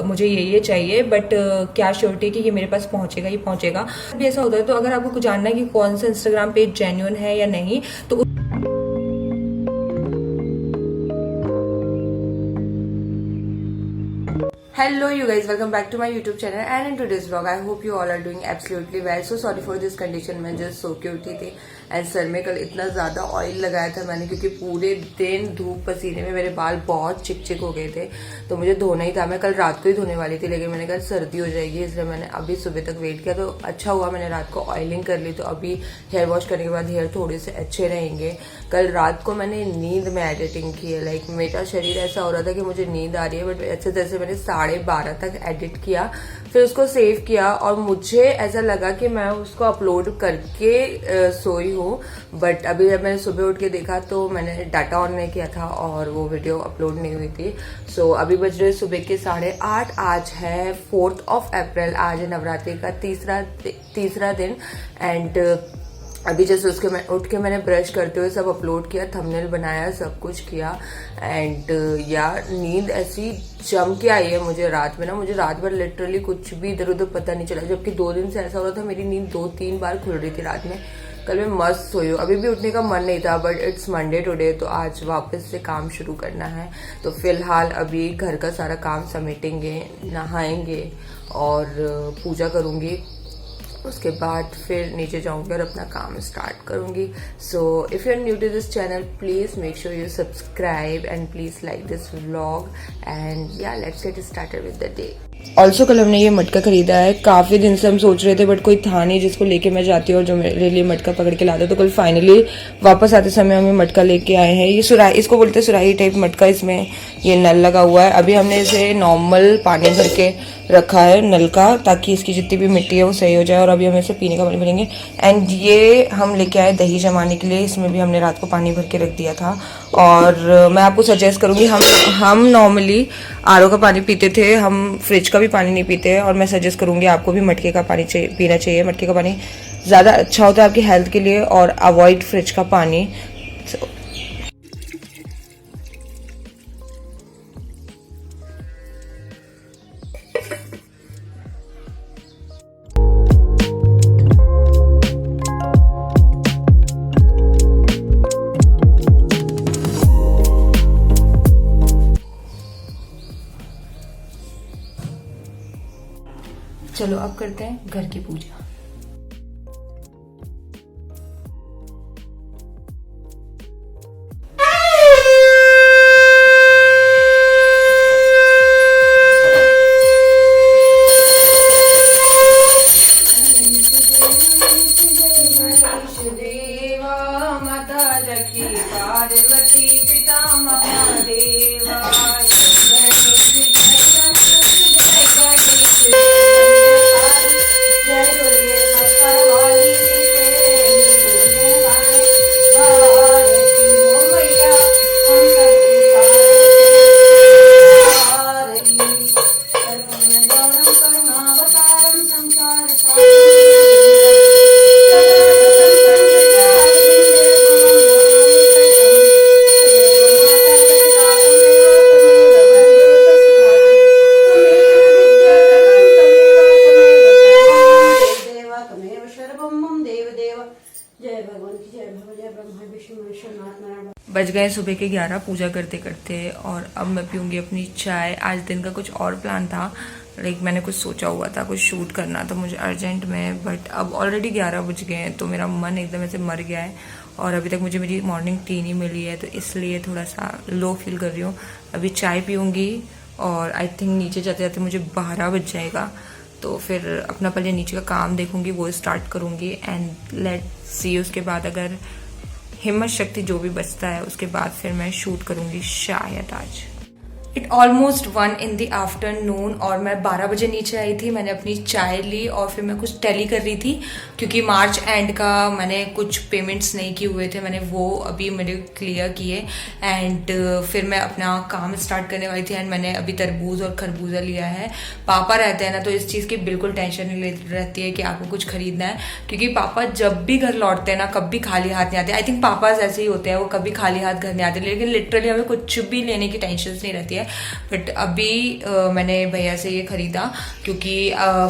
मुझे ये चाहिए, बट क्या श्योरिटी कि ये मेरे पास पहुंचेगा ही पहुंचेगा। भी ऐसा होता है, तो अगर आपको कुछ जानना है कि कौन सा इंस्टाग्राम पेज जेन्युइन है या नहीं, तो Hello you guys, welcome back to my YouTube channel and in today's vlog I hope you all are doing absolutely well. So sorry for this condition, मैं just सो के उठी थी एंड सर में कल इतना ज़्यादा ऑयल लगाया था मैंने, क्योंकि पूरे दिन धूप पसीने में मेरे बाल बहुत चिकचिक हो गए थे, तो मुझे धोना ही था। मैं कल रात को ही धोने वाली थी, लेकिन मैंने कहा सर्दी हो जाएगी, इसलिए मैंने अभी सुबह तक वेट किया। तो अच्छा हुआ मैंने रात को ऑयलिंग कर ली, तो अभी हेयर वॉश करने के बाद हेयर थोड़े से अच्छे रहेंगे। कल रात को मैंने नींद में एडिटिंग की है, लाइक मेरा शरीर ऐसा हो रहा था कि मुझे नींद आ रही है, बट अच्छे तरह से मैंने 12:30 तक एडिट किया, फिर उसको सेव किया और मुझे ऐसा लगा कि मैं उसको अपलोड करके सोई हूँ। बट अभी जब मैंने सुबह उठ के देखा तो मैंने डाटा ऑन नहीं किया था और वो वीडियो अपलोड नहीं हुई थी। सो अभी बज रहे सुबह के 8:30। आज है 4th of April, आज है नवरात्रि का तीसरा दिन एंड अभी जैसे उसके मैं उठ के मैंने ब्रश करते हुए सब अपलोड किया, थंबनेल बनाया, सब कुछ किया एंड यार नींद ऐसी जम के आई है मुझे रात में ना। मुझे रात भर लिटरली कुछ भी इधर उधर पता नहीं चला, जबकि 2 दिन से ऐसा हो रहा था मेरी नींद 2-3 बार खुल रही थी रात में। कल मैं मस्त सोई हूँ, अभी भी उठने का मन नहीं था, बट इट्स मंडे टुडे, तो आज वापस से काम शुरू करना है। तो फिलहाल अभी घर का सारा काम समेटेंगे, नहाएंगे और पूजा करूँगी, उसके बाद फिर नीचे जाऊंगी और अपना काम स्टार्ट करूंगी। So if you are new to this channel please make sure you subscribe and please like this vlog and yeah let's get started with the day. Also कल हमने ये मटका खरीदा है, काफी दिन से हम सोच रहे थे बट कोई था नहीं जिसको लेके मैं जाती हूँ और जो मेरे लिए मटका पकड़ के लाता। तो कल फाइनली वापस आते समय हम ये मटका लेके आए हैं। ये सुराही, इसको बोलते हैं सुराही टाइप मटका, इसमें ये नल लगा हुआ है। अभी हमने इसे नॉर्मल पानी भर के रखा है नल का, ताकि इसकी जितनी भी मिट्टी है वो सही हो जाए, और अभी हम इसे पीने का पानी भरेंगे। एंड ये हम लेके आए दही जमाने के लिए, इसमें भी हमने रात को पानी भर के रख दिया था। और मैं आपको सजेस्ट करूंगी, हम नॉर्मली आरओ का पानी पीते थे, हम फ्रिज का भी पानी नहीं पीते हैं, और मैं सजेस्ट करूंगी आपको भी मटके का पानी पीना चाहिए। मटके का पानी ज़्यादा अच्छा होता है आपकी हेल्थ के लिए, और अवॉइड फ्रिज का पानी। चलो अब करते हैं घर की पूजा। माता जकी पार्वती पिता महादेवा बज गए सुबह के 11 पूजा करते करते, और अब मैं पीऊँगी अपनी चाय। आज दिन का कुछ और प्लान था, लाइक मैंने कुछ सोचा हुआ था, कुछ शूट करना था मुझे अर्जेंट में, बट अब ऑलरेडी 11 बज गए हैं, तो मेरा मन एकदम ऐसे मर गया है और अभी तक मुझे मेरी मॉर्निंग टी नहीं मिली है, तो इसलिए थोड़ा सा लो फील कर रही हूँ। अभी चाय पीऊँगी और आई थिंक नीचे जाते जाते मुझे 12 बज जाएगा, तो फिर अपना पहले नीचे का काम देखूँगी, वो स्टार्ट करूँगी एंड लेट्स सी। उसके बाद अगर हिम्मत शक्ति जो भी बचता है उसके बाद फिर मैं शूट करूंगी शायद आज। It almost 1 in the afternoon और मैं 12 बजे नीचे आई थी। मैंने अपनी चाय ली और फिर मैं कुछ टैली कर रही थी, क्योंकि मार्च एंड का मैंने कुछ पेमेंट्स नहीं किए हुए थे, मैंने वो अभी मेरे क्लियर किए एंड फिर मैं अपना काम स्टार्ट करने वाली थी। एंड मैंने अभी तरबूज और खरबूजा लिया है। पापा रहते हैं ना, तो इस चीज़ की बिल्कुल टेंशन नहीं रहती है कि आपको कुछ खरीदना है, क्योंकि पापा जब भी घर लौटते हैं ना कभी खाली हाथ नहीं आते। आई थिंक पापा ऐसे ही होते हैं, वो कभी खाली हाथ घर नहीं आते, लेकिन लिटरली हमें कुछ भी लेने की टेंशन नहीं रहती है। बट अभी मैंने भैया से ये खरीदा क्योंकि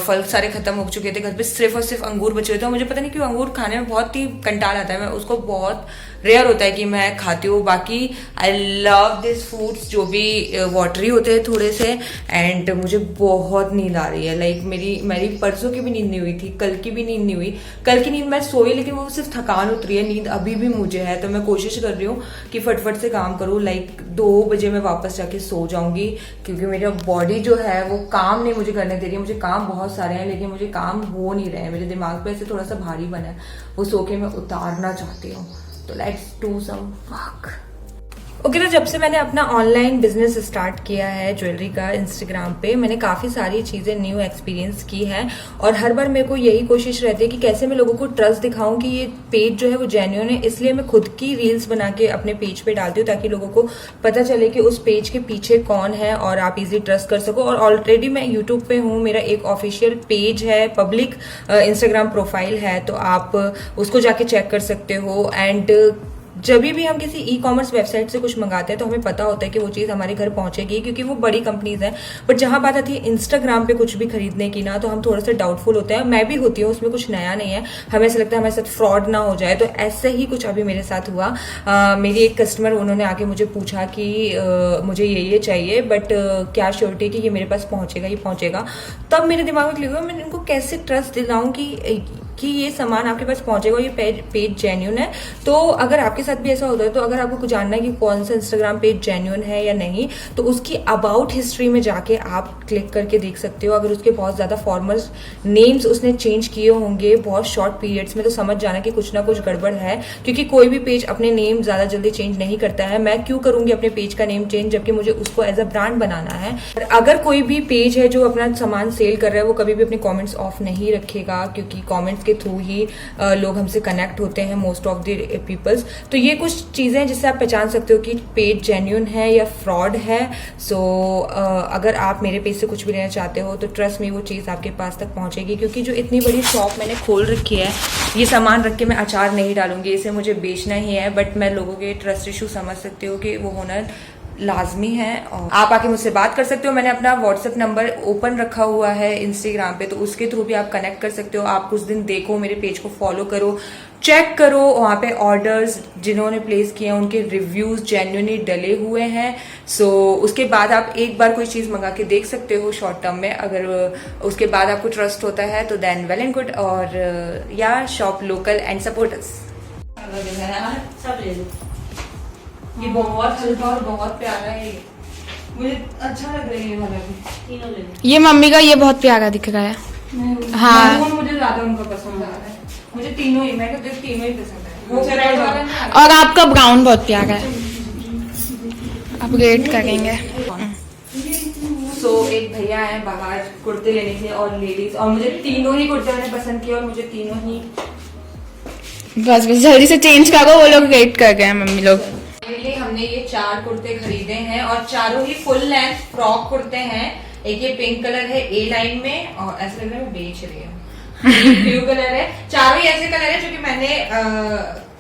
फल सारे खत्म हो चुके थे, घर पे सिर्फ और सिर्फ अंगूर बचे हुए थे। मुझे पता नहीं क्यों अंगूर खाने में बहुत ही कंटाल आता है, मैं उसको बहुत रेयर होता है कि मैं खाती हूँ। बाकी आई लव दिस फ्रूट्स जो भी वाटरी होते हैं थोड़े से। एंड मुझे बहुत नींद आ रही है, लाइक मेरी परसों की भी नींद नहीं हुई थी, कल की भी नींद नहीं हुई। कल की नींद मैं सोई लेकिन वो सिर्फ थकान उतरी है, नींद अभी भी मुझे है। तो मैं कोशिश कर रही हूँ कि फटफट से काम करूँ, लाइक 2 बजे मैं वापस जाके सो जाऊंगी क्योंकि मेरा बॉडी जो है वो काम नहीं मुझे करने दे रही है। मुझे काम बहुत सारे हैं लेकिन मुझे काम हो नहीं रहे हैं, मेरे दिमाग पे ऐसे थोड़ा सा भारी बना है, वो सो के मैं उतारना चाहती हूँ। तो let's do some work. Okay, तो जब से मैंने अपना ऑनलाइन बिजनेस स्टार्ट किया है ज्वेलरी का इंस्टाग्राम पे, मैंने काफ़ी सारी चीज़ें न्यू एक्सपीरियंस की हैं और हर बार मेरे को यही कोशिश रहती है कि कैसे मैं लोगों को ट्रस्ट दिखाऊं कि ये पेज जो है वो जेन्युइन है। इसलिए मैं खुद की रील्स बना के अपने पेज पे डालती हूँ ताकि लोगों को पता चले कि उस पेज के पीछे कौन है और आप इजीली ट्रस्ट कर सको। और ऑलरेडी मैं यूट्यूब पे हूँ, मेरा एक ऑफिशियल पेज है, पब्लिक इंस्टाग्राम प्रोफाइल है, तो आप उसको जाके चेक कर सकते हो। एंड जब भी हम किसी ई कॉमर्स वेबसाइट से कुछ मंगाते हैं तो हमें पता होता है कि वो चीज़ हमारे घर पहुंचेगी क्योंकि वो बड़ी कंपनीज हैं। बट जहां बात आती है इंस्टाग्राम पे कुछ भी खरीदने की ना, तो हम थोड़ा सा डाउटफुल होते हैं। मैं भी होती हूँ, उसमें कुछ नया नहीं है, हमें ऐसा लगता है हमारे साथ फ्रॉड ना हो जाए। तो ऐसे ही कुछ अभी मेरे साथ हुआ। मेरी एक कस्टमर, उन्होंने आके मुझे पूछा कि मुझे ये चाहिए, बट क्या श्योरिटी है कि ये मेरे पास पहुंचेगा, ये पहुंचेगा। तब मेरे दिमाग में क्लिक हुआ मैं इनको कैसे ट्रस्ट दिलाऊं कि ये सामान आपके पास पहुंचेगा, ये पेज जेन्युइन है। तो अगर आपके साथ भी ऐसा होता है, तो अगर आपको कुछ जानना है कि कौन सा इंस्टाग्राम पेज जेन्युइन है या नहीं, तो उसकी अबाउट हिस्ट्री में जाके आप क्लिक करके देख सकते हो। अगर उसके बहुत ज्यादा फॉर्मल नेम्स उसने चेंज किए होंगे बहुत शॉर्ट पीरियड्स में, तो समझ जाना कि कुछ ना कुछ गड़बड़ है, क्योंकि कोई भी पेज अपने नेम ज्यादा जल्दी चेंज नहीं करता है। मैं क्यों करूंगी अपने पेज का नेम चेंज जबकि मुझे उसको एज अ ब्रांड बनाना है। अगर कोई भी पेज है जो अपना सामान सेल कर रहा है, वो कभी भी अपने कॉमेंट्स ऑफ नहीं रखेगा, क्योंकि कॉमेंट्स के थ्रू ही लोग हमसे कनेक्ट होते हैं, मोस्ट ऑफ द पीपल्स। तो ये कुछ चीजें जिससे आप पहचान सकते हो कि पेज जेन्युइन है या फ्रॉड है। सो अगर आप मेरे पेज से कुछ भी लेना चाहते हो तो ट्रस्ट मी, वो चीज आपके पास तक पहुंचेगी। क्योंकि जो इतनी बड़ी शॉप मैंने खोल रखी है, ये सामान रख के मैं अचार नहीं डालूंगी, इसे मुझे बेचना ही है। बट मैं लोगों के ट्रस्ट इशू समझ सकती हूँ कि वो होना लाजमी है और आप आके मुझसे बात कर सकते हो। मैंने अपना व्हाट्सएप नंबर ओपन रखा हुआ है इंस्टाग्राम पे, तो उसके थ्रू भी आप कनेक्ट कर सकते हो। आप कुछ दिन देखो, मेरे पेज को फॉलो करो, चेक करो, वहाँ पे ऑर्डर्स जिन्होंने प्लेस किए हैं उनके रिव्यूज जेन्युइनली डले हुए हैं। सो उसके बाद आप एक बार कोई चीज़ मंगा के देख सकते हो शॉर्ट टर्म में। अगर उसके बाद आपको ट्रस्ट होता है तो देन वेल एंड गुड। और या shop local and support us. सब ले लो, ये बहुत हल्का और बहुत प्यारा है, मुझे अच्छा लग रहा है ये वाला भी। तीनों ले लो। ये मम्मी का ये बहुत प्यारा दिख रहा है। हाँ, मुझे ज्यादा उनका पसंद आ रहा है, मुझे तीनों ही, मैं कहती हूँ तीनों ही पसंद है। वो रेड वाला नहीं, और आपका ब्राउन बहुत प्यारा है, अब रेड करेंगे। सो एक भैया है बाहर कुर्ते लेने के और लेडीज, और मुझे तीनों ही कुर्ते मैंने पसंद किए और मुझे तीनों ही बस जल्दी से चेंज करो, वो लोग वेट कर गए हैं मम्मी लोग। हमने ये 4 कुर्ते खरीदे हैं और चारों ही फुल लेंथ फ्रॉक कुर्ते हैं। एक ये पिंक कलर है ए लाइन में, और ऐसा लग रहा है मैं बेच रही हूँ। ब्लू कलर है, चारों ही ऐसे कलर है जो कि मैंने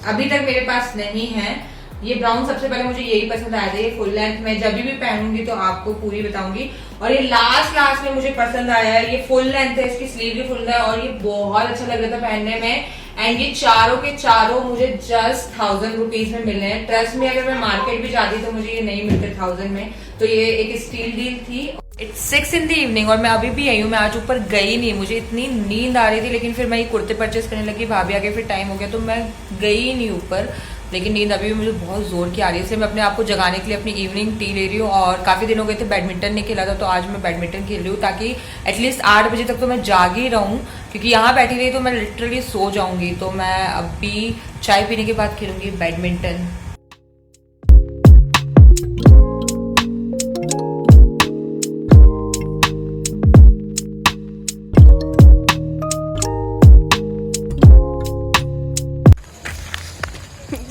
अभी तक मेरे पास नहीं है। ये ब्राउन सबसे पहले मुझे यही पसंद आया था, ये फुल लेंथ में जब भी पहनूंगी तो आपको पूरी बताऊंगी। और ये लास्ट में मुझे पसंद आया है, ये फुल लेंथ है, इसकी स्लीव भी फुल है और ये बहुत अच्छा लग रहा था पहनने में। एंड ये चारों के चारों मुझे जस्ट 1000 रुपीज में मिल रहे हैं। ट्रस्ट में अगर मैं मार्केट भी जाती तो मुझे ये नहीं मिलते 1000 में। तो ये एक स्टील डील थी। इट्स 6 in the evening और मैं अभी भी आई हूँ, मैं आज ऊपर गई नहीं, मुझे इतनी नींद आ रही थी। लेकिन फिर मैं ये कुर्ते परचेस करने लगी, भाभी आगे फिर टाइम हो गया तो मैं गई नहीं ऊपर। लेकिन नींद अभी भी मुझे बहुत जोर की आ रही है, इसलिए मैं अपने आप को जगाने के लिए अपनी इवनिंग टी ले रही हूँ। और काफ़ी दिन हो गए थे बैडमिंटन नहीं खेला था, तो आज मैं बैडमिंटन खेल रही हूँ ताकि एटलीस्ट 8 बजे तक तो मैं जाग ही रहूँ, क्योंकि यहाँ बैठी रही तो मैं लिटरली सो जाऊँगी। तो मैं अभी चाय पीने के बाद खेलूँगी बैडमिंटन।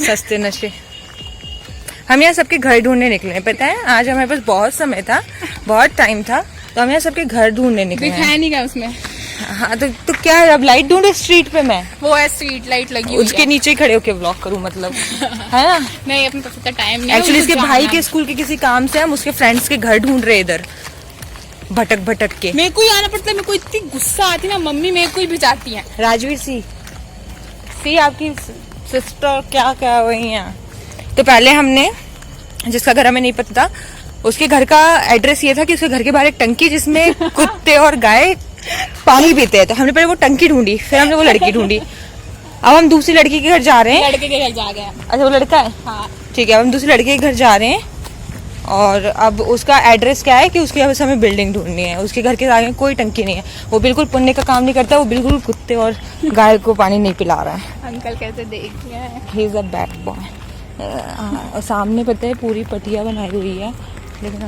सस्ते नशे। हम यहाँ सबके घर ढूंढने निकले हैं, पता है आज हमारे पास बहुत समय था, बहुत टाइम था, तो हम यहाँ सबके घर ढूंढने निकले हैं। दिखाया नहीं क्या उसमें? हाँ तो क्या है, अब लाइट ढूंढे स्ट्रीट पे मैं, वो है स्ट्रीट लाइट लगी हुई उसके नीचे ही खड़े होके व्लॉग करूँ मतलब, है ना। नहीं, अपने पास इतना टाइम नहीं है। एक्चुअली इसके मुझे भाई जाना के है। स्कूल के किसी काम से हम उसके फ्रेंड्स के घर ढूंढ रहे इधर भटक भटक के। मेरे को ही आना पड़ता है, मेरे को इतनी गुस्सा आती है ना, मम्मी मेरे को ही भिजाती है। राजवीर सी आपकी सिस्टर क्या क्या वही है। तो पहले हमने, जिसका घर हमें नहीं पता था, उसके घर का एड्रेस ये था कि उसके घर के बाहर एक टंकी जिसमें कुत्ते और गाय पानी पीते हैं। तो हमने पहले वो टंकी ढूंढी, फिर हमने वो लड़की ढूंढी। अब हम दूसरी लड़की के घर जा रहे हैं। लड़के के घर जा गए हम। अच्छा वो लड़का है, हाँ, ठीक है। अब हम दूसरे लड़के के घर जा रहे हैं और अब उसका एड्रेस क्या है कि उसकी अब हमें बिल्डिंग ढूंढनी है। उसके घर के आगे कोई टंकी नहीं है, वो बिल्कुल पुण्य का काम नहीं करता, वो बिल्कुल कुत्ते और गाय को पानी नहीं पिला रहा है। अंकल कैसे देख रहे हैं। He is a bad boy. और सामने पता है पूरी पटिया बनाई हुई है, लेकिन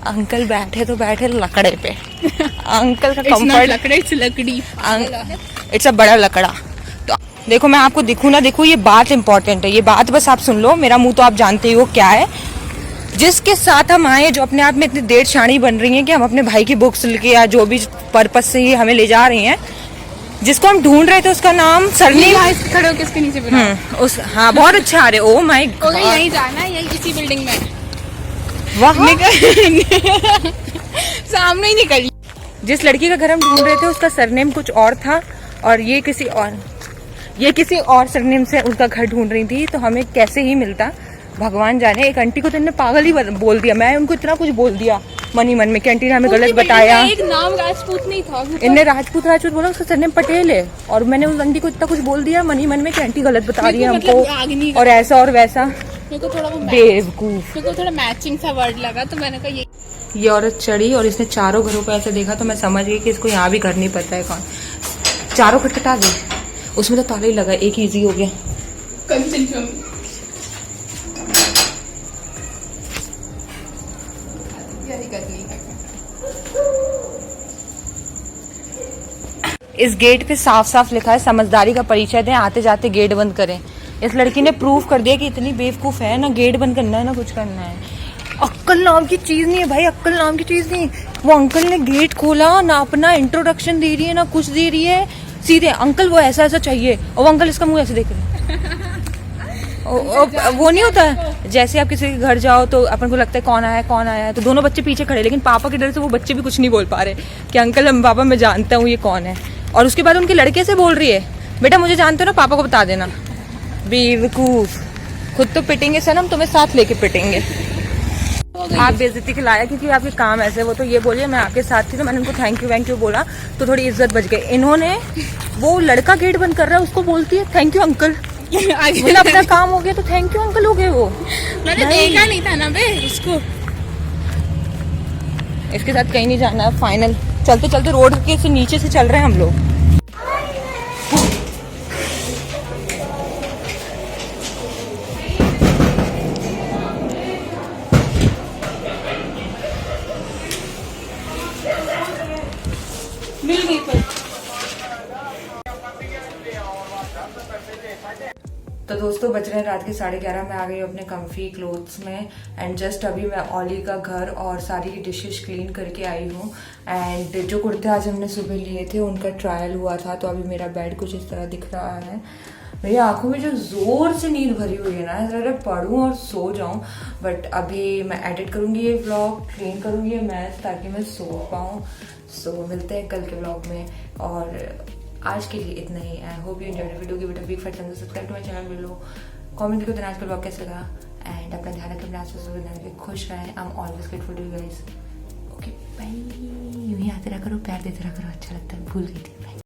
अंकल बैठे तो बैठे लकड़े पे। अंकल का कंफर्ट, लकड़ी इट्स अ बड़ा लकड़ा। तो देखो मैं आपको दिखूं ना दिखूं, ये बात इंपॉर्टेंट है, ये बात बस आप सुन लो। मेरा मुंह तो आप जानते ही हो क्या है। जिसके साथ हम आए, जो अपने आप में इतनी देर शानी बन रही है कि हम अपने भाई की बुक्स लेके या जो भी पर्पस से ही हमें ले जा रही हैं, जिसको हम ढूंढ रहे थे उसका नाम सरनेम खड़े होकर इसके नीचे उस, हाँ बहुत अच्छा आ रहे। ओ माय गॉड, यही जाना है, यही इसी बिल्डिंग में वहाँ सामने ही निकली। जिस लड़की का घर हम ढूंढ रहे थे उसका सरनेम कुछ और था और ये किसी और सरनेम से उसका घर ढूंढ रही थी। तो हमें कैसे ही मिलता भगवान जाने। एक आंटी को तो इन्होंने पागल ही बोल दिया, मैं उनको इतना कुछ बोल दिया मन ही मन में कि आंटी ने हमें गलत बताया। एक नाम राजपूत नहीं था, इनने राजपूत बोला, उसका सरनेम पटेल है। और मैंने उस आंटी को इतना कुछ बोल दिया मन ही मन में कि आंटी गलत बता रही है हमको और ऐसा और वैसा। मेरे को थोड़ा बेवकूफ, मेरे को थोड़ा मैचिंग सा वर्ड लगा, तो मैंने कहा ये औरत चढ़ी और इसने चारों घरों पे ऐसे देखा तो मैं समझ गई कि इसको यहाँ भी घर नहीं पता है कौन। चारों खटखटा गए, उसमें तो ताला ही लगा, एक इजी हो गया। इस गेट पे साफ साफ लिखा है समझदारी का परिचय दें, आते जाते गेट बंद करें। इस लड़की ने प्रूव कर दिया कि इतनी बेवकूफ है, ना गेट बंद करना है ना कुछ करना है। अक्कल नाम की चीज नहीं है भाई, अक्कल नाम की चीज नहीं। वो अंकल ने गेट खोला ना, अपना इंट्रोडक्शन दे रही है ना कुछ दे रही है, सीधे अंकल वो ऐसा ऐसा चाहिए, और वो अंकल इसका मुंह ऐसे देख रहे हैं। वो नहीं होता है जैसे आप किसी के घर जाओ तो अपन को लगता है कौन आया है, तो दोनों बच्चे पीछे खड़े, लेकिन पापा के डर से वो बच्चे भी कुछ नहीं बोल पा रहे कि अंकल हम पापा मैं जानता हूँ ये कौन है। और उसके बाद उनके लड़के से बोल रही है, बेटा मुझे जानते हो ना, पापा को बता देना। बेवकूफ, खुद तो पिटेंगे सनम, तुम्हें साथ लेके पिटेंगे। आप बेइज्जती खिलाया क्योंकि आपके काम ऐसे। वो तो ये बोलिए मैं आपके साथ थी तो मैंने उनको थैंक यू बोला तो थोड़ी इज्जत बच गई। इन्होंने, वो लड़का गेट बंद कर रहा है उसको बोलती है थैंक यू अंकल। बोला अपना काम हो गया तो थैंक यू अंकल हो गए। वो मैंने देखा नहीं था ना बे उसको। इसके साथ कहीं नहीं जाना है फाइनल। चलते चलते रोड के से नीचे से चल रहे हैं हम लोग। मिल गई पर तो दोस्तों बज रहे हैं रात के 11:30। मैं आ गई अपने कम्फी क्लोथ्स में एंड जस्ट अभी मैं ओली का घर और सारी डिशेस क्लीन करके आई हूँ। एंड जो कुर्ते आज हमने सुबह लिए थे उनका ट्रायल हुआ था, तो अभी मेरा बेड कुछ इस तरह दिख रहा है। मेरी आंखों में जो जोर से नींद भरी हुई है ना, ज़रा पढ़ूँ और सो जाऊँ। बट अभी मैं एडिट करूँगी ये व्लॉग, क्लीन करूँगी ये मैच ताकि मैं सो पाऊँ। सो मिलते हैं कल के व्लॉग में और आज के लिए इतना ही। I hope you enjoyed video. Give it a big fat thumbs up, subscribe to my channel below, comment करके आज का व्लॉग कैसा लगा एंड अपना ध्यान रखें, अपने आसपास लोग खुश रहें। I am always grateful to you guys. Okay bye. यूं ही आते रहा करो, प्यार देते रहा करो, अच्छा लगता है। भूल गई थी।